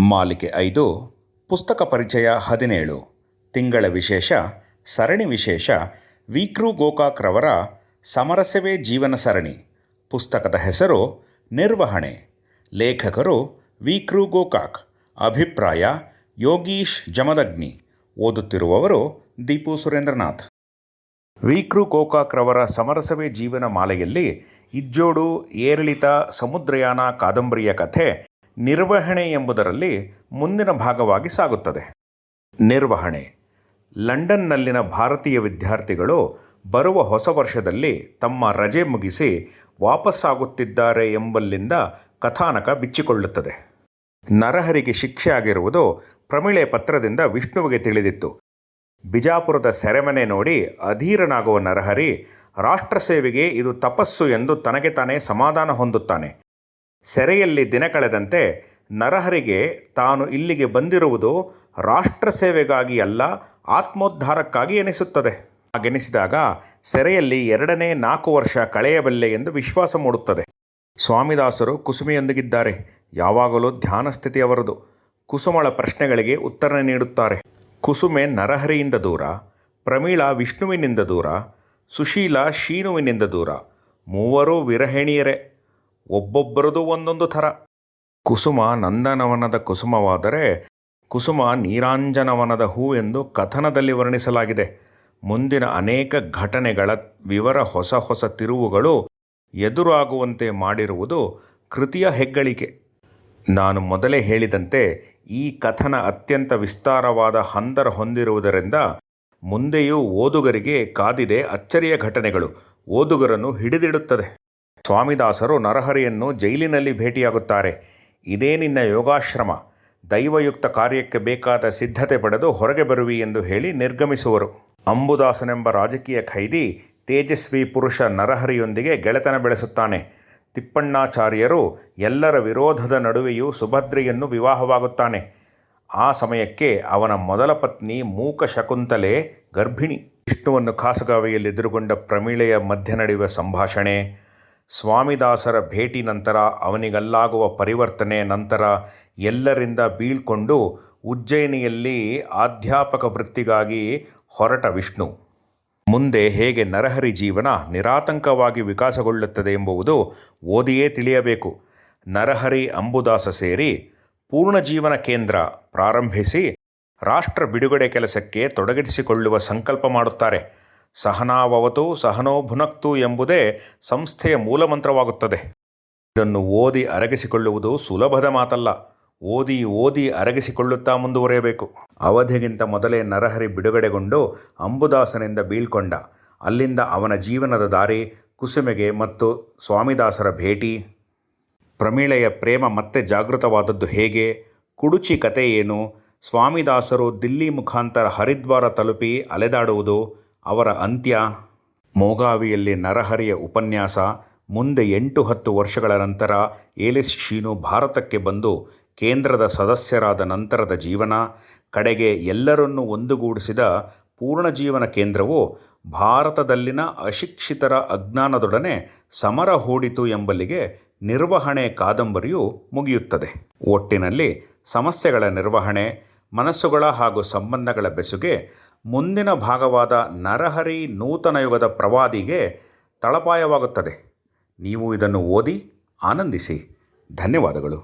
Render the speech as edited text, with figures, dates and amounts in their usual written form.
ಮಾಲಿಕೆ 5 ಪುಸ್ತಕ ಪರಿಚಯ 17 ತಿಂಗಳ ವಿಶೇಷ ಸರಣಿ ವಿಶೇಷ ವಿ.ಕೃ. ಗೋಕಾಕ್ ರವರ ಸಮರಸವೇ ಜೀವನ ಸರಣಿ. ಪುಸ್ತಕದ ಹೆಸರು ನಿರ್ವಹಣೆ. ಲೇಖಕರು ವಿ.ಕೃ. ಗೋಕಾಕ್. ಅಭಿಪ್ರಾಯ ಯೋಗೀಶ್ ಜಮದಗ್ನಿ. ಓದುತ್ತಿರುವವರು ದೀಪು ಸುರೇಂದ್ರನಾಥ್. ವಿ.ಕೃ. ಗೋಕಾಕ್ ರವರ ಸಮರಸವೇ ಜೀವನ ಮಾಲೆಯಲ್ಲಿ ಇಜ್ಜೋಡು ಏರಿಳಿತ ಸಮುದ್ರಯಾನ ಕಾದಂಬರಿಯ ಕಥೆ ನಿರ್ವಹಣೆ ಎಂಬುದರಲ್ಲಿ ಮುಂದಿನ ಭಾಗವಾಗಿ ಸಾಗುತ್ತದೆ. ನಿರ್ವಹಣೆ. ಲಂಡನ್ನಲ್ಲಿನ ಭಾರತೀಯ ವಿದ್ಯಾರ್ಥಿಗಳು ಬರುವ ಹೊಸ ವರ್ಷದಲ್ಲಿ ತಮ್ಮ ರಜೆ ಮುಗಿಸಿ ವಾಪಸ್ಸಾಗುತ್ತಿದ್ದಾರೆ ಎಂಬಲ್ಲಿಂದ ಕಥಾನಕ ಬಿಚ್ಚಿಕೊಳ್ಳುತ್ತದೆ. ನರಹರಿಗೆ ಶಿಕ್ಷೆ ಆಗಿರುವುದು ಪ್ರಮಿಳೆ ಪತ್ರದಿಂದ ವಿಷ್ಣುವಿಗೆ ತಿಳಿದಿತ್ತು. ಬಿಜಾಪುರದ ಸೆರೆಮನೆ ನೋಡಿ ಅಧೀರನಾಗುವ ನರಹರಿ ರಾಷ್ಟ್ರ ಸೇವೆಗೆ ಇದು ತಪಸ್ಸು ಎಂದು ತನಗೆ ತಾನೇ ಸಮಾಧಾನ ಹೊಂದುತ್ತಾನೆ. ಸೆರೆಯಲ್ಲಿ ದಿನ ಕಳೆದಂತೆ ನರಹರಿಗೆ ತಾನು ಇಲ್ಲಿಗೆ ಬಂದಿರುವುದು ರಾಷ್ಟ್ರ ಸೇವೆಗಾಗಿ ಅಲ್ಲ, ಆತ್ಮೋದ್ಧಾರಕ್ಕಾಗಿ ಎನಿಸುತ್ತದೆ. ಹಾಗೆನಿಸಿದಾಗ ಸೆರೆಯಲ್ಲಿ 2ನೇ 4 ವರ್ಷ ಕಳೆಯಬಲ್ಲೆ ಎಂದು ವಿಶ್ವಾಸ ಮೂಡುತ್ತದೆ. ಸ್ವಾಮಿದಾಸರು ಕುಸುಮೆಯೊಂದಿಗಿದ್ದಾರೆ. ಯಾವಾಗಲೂ ಧ್ಯಾನ ಸ್ಥಿತಿಯವರದು. ಕುಸುಮಳ ಪ್ರಶ್ನೆಗಳಿಗೆ ಉತ್ತರ ನೀಡುತ್ತಾರೆ. ಕುಸುಮೆ ನರಹರಿಯಿಂದ ದೂರ, ಪ್ರಮೀಳಾ ವಿಷ್ಣುವಿನಿಂದ ದೂರ, ಸುಶೀಲಾ ಶೀನುವಿನಿಂದ ದೂರ. ಮೂವರೂ ವಿರಹಿಣಿಯರೇ. ಒಬ್ಬೊಬ್ಬರದು ಒಂದೊಂದು ಥರ. ಕುಸುಮ ನಂದನವನದ ಕುಸುಮವಾದರೆ ಕುಸುಮ ನೀರಾಂಜನವನದ ಹೂ ಎಂದು ಕಥನದಲ್ಲಿ ವರ್ಣಿಸಲಾಗಿದೆ. ಮುಂದಿನ ಅನೇಕ ಘಟನೆಗಳ ವಿವರ ಹೊಸ ಹೊಸ ತಿರುವುಗಳು ಎದುರಾಗುವಂತೆ ಮಾಡಿರುವುದು ಕೃತಿಯ ಹೆಗ್ಗಳಿಕೆ. ನಾನು ಮೊದಲೇ ಹೇಳಿದಂತೆ ಈ ಕಥನ ಅತ್ಯಂತ ವಿಸ್ತಾರವಾದ ಹಂದರ ಹೊಂದಿರುವುದರಿಂದ ಮುಂದೆಯೂ ಓದುಗರಿಗೆ ಕಾದಿದೆ ಅಚ್ಚರಿಯ ಘಟನೆಗಳು. ಓದುಗರನ್ನು ಹಿಡಿದಿಡುತ್ತದೆ. ಸ್ವಾಮಿದಾಸರು ನರಹರಿಯನ್ನು ಜೈಲಿನಲ್ಲಿ ಭೇಟಿಯಾಗುತ್ತಾರೆ. ಇದೇ ನಿನ್ನ ಯೋಗಾಶ್ರಮ, ದೈವಯುಕ್ತ ಕಾರ್ಯಕ್ಕೆ ಬೇಕಾದ ಸಿದ್ಧತೆ ಪಡೆದು ಹೊರಗೆ ಬರುವಿ ಎಂದು ಹೇಳಿ ನಿರ್ಗಮಿಸುವರು. ಅಂಬುದಾಸನೆಂಬ ರಾಜಕೀಯ ಖೈದಿ ತೇಜಸ್ವಿ ಪುರುಷ ನರಹರಿಯೊಂದಿಗೆ ಗೆಳೆತನ ಬೆಳೆಸುತ್ತಾನೆ. ತಿಪ್ಪಣ್ಣಾಚಾರ್ಯರು ಎಲ್ಲರ ವಿರೋಧದ ನಡುವೆಯೂ ಸುಭದ್ರೆಯನ್ನು ವಿವಾಹವಾಗುತ್ತಾನೆ. ಆ ಸಮಯಕ್ಕೆ ಅವನ ಮೊದಲ ಪತ್ನಿ ಮೂಕ ಶಕುಂತಲೆ ಗರ್ಭಿಣಿ. ವಿಷ್ಣುವನ್ನು ಖಾಸಗಾವಿಯಲ್ಲಿ ಎದುರುಗೊಂಡ ಪ್ರಮೀಳೆಯ ಮಧ್ಯ ನಡೆಯುವ ಸಂಭಾಷಣೆ, ಸ್ವಾಮಿದಾಸರ ಭೇಟಿ ನಂತರ ಅವನಿಗಲ್ಲಾಗುವ ಪರಿವರ್ತನೆ, ನಂತರ ಎಲ್ಲರಿಂದ ಬೀಳ್ಕೊಂಡು ಉಜ್ಜಯಿನಿಯಲ್ಲಿ ಅಧ್ಯಾಪಕ ವೃತ್ತಿಗಾಗಿ ಹೊರಟ ವಿಷ್ಣು. ಮುಂದೆ ಹೇಗೆ ನರಹರಿ ಜೀವನ ನಿರಾತಂಕವಾಗಿ ವಿಕಾಸಗೊಳ್ಳುತ್ತದೆ ಎಂಬುದು ಓದಿಯೇ ತಿಳಿಯಬೇಕು. ನರಹರಿ ಅಂಬುದಾಸ ಸೇರಿ ಪೂರ್ಣಜೀವನ ಕೇಂದ್ರ ಪ್ರಾರಂಭಿಸಿ ರಾಷ್ಟ್ರ ಬಿಡುಗಡೆ ಕೆಲಸಕ್ಕೆ ತೊಡಗಿಸಿಕೊಳ್ಳುವ ಸಂಕಲ್ಪ ಮಾಡುತ್ತಾರೆ. ಸಹನಾವವತು ಸಹನೋ ಭುನಕ್ತು ಎಂಬುದೇ ಸಂಸ್ಥೆಯ ಮೂಲಮಂತ್ರವಾಗುತ್ತದೆ. ಇದನ್ನು ಓದಿ ಅರಗಿಸಿಕೊಳ್ಳುವುದು ಸುಲಭದ ಮಾತಲ್ಲ. ಓದಿ ಓದಿ ಅರಗಿಸಿಕೊಳ್ಳುತ್ತಾ ಮುಂದುವರಿಯಬೇಕು. ಅವಧಿಗಿಂತ ಮೊದಲೇ ನರಹರಿ ಬಿಡುಗಡೆಗೊಂಡು ಅಂಬುದಾಸನಿಂದ ಬೀಳ್ಕೊಂಡ. ಅಲ್ಲಿಂದ ಅವನ ಜೀವನದ ದಾರಿ, ಕುಸುಮೆಗೆ ಮತ್ತು ಸ್ವಾಮಿದಾಸರ ಭೇಟಿ, ಪ್ರಮೀಳೆಯ ಪ್ರೇಮ ಮತ್ತೆ ಜಾಗೃತವಾದದ್ದು ಹೇಗೆ, ಕುಡುಚಿ ಕತೆ ಏನು, ಸ್ವಾಮಿದಾಸರು ದಿಲ್ಲಿ ಮುಖಾಂತರ ಹರಿದ್ವಾರ ತಲುಪಿ ಅಲೆದಾಡುವುದು, ಅವರ ಅಂತ್ಯ, ಮೋಗಾವಿಯಲ್ಲಿ ನರಹರಿಯ ಉಪನ್ಯಾಸ, ಮುಂದೆ 8-10 ವರ್ಷಗಳ ನಂತರ ಏಲಿಸ್ ಶೀನು ಭಾರತಕ್ಕೆ ಬಂದು ಕೇಂದ್ರದ ಸದಸ್ಯರಾದ ನಂತರದ ಜೀವನ, ಕಡೆಗೆ ಎಲ್ಲರನ್ನೂ ಒಂದುಗೂಡಿಸಿದ ಪೂರ್ಣಜೀವನ ಕೇಂದ್ರವು ಭಾರತದಲ್ಲಿನ ಅಶಿಕ್ಷಿತರ ಅಜ್ಞಾನದೊಡನೆ ಸಮರ ಹೂಡಿತು ಎಂಬಲ್ಲಿಗೆ ನಿರ್ವಹಣೆ ಕಾದಂಬರಿಯು ಮುಗಿಯುತ್ತದೆ. ಒಟ್ಟಿನಲ್ಲಿ ಸಮಸ್ಯೆಗಳ ನಿರ್ವಹಣೆ, ಮನಸ್ಸುಗಳ ಹಾಗೂ ಸಂಬಂಧಗಳ ಬೆಸುಗೆ ಮುಂದಿನ ಭಾಗವಾದ ನರಹರಿ ನೂತನ ಯುಗದ ಪ್ರವಾದಿಗೆ ತಳಪಾಯವಾಗುತ್ತದೆ. ನೀವು ಇದನ್ನು ಓದಿ ಆನಂದಿಸಿ. ಧನ್ಯವಾದಗಳು.